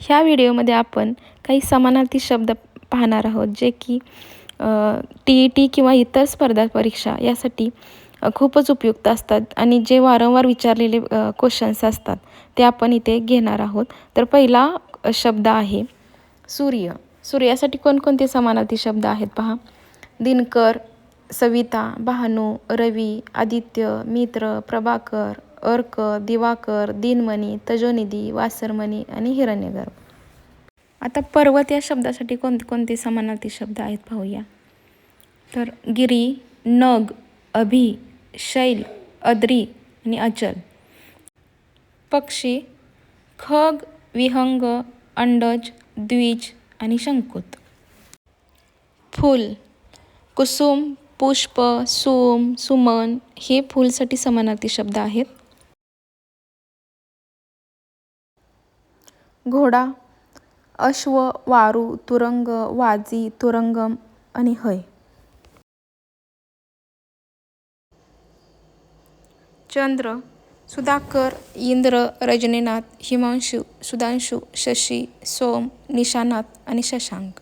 ह्या व्हिडिओमध्ये आपण काही समानार्थी शब्द पाहणार आहोत जे की TET किंवा इतर स्पर्धा परीक्षा यासाठी खूपच उपयुक्त असतात आणि जे वारंवार विचारलेले क्वेश्चन्स असतात ते आपण इथे घेणार आहोत. तर पहिला शब्द आहे सूर्य. सूर्यासाठी कोणकोणते समानार्थी शब्द आहेत पहा. दिनकर, सविता, भानू, रवी, आदित्य, मित्र, प्रभाकर, अर्क, दिवाकर, दिनमणी, तजोनिधी, वासरमणी आणि हिरण्यगर्भ. आता पर्वत या शब्दासाठी कोणते समानार्थी शब्द आहेत पाहूया. तर गिरी, नग, अभि, शैल, अद्री आणि अचल. पक्षी खग, विहंग, अंडज, द्विज आणि शंकुत. फूल कुसुम, पुष्प, सोम, सुमन हे फूलसाठी समानार्थी शब्द आहेत. घोडा अश्व, वारू, तुरंग, वाजी, तुरंगम आणि हय. चंद्र सुधाकर, इंद्र, रजनीनाथ, हिमांशु, सुधांशु, शशी, सोम, निशानाथ आणि शशांक.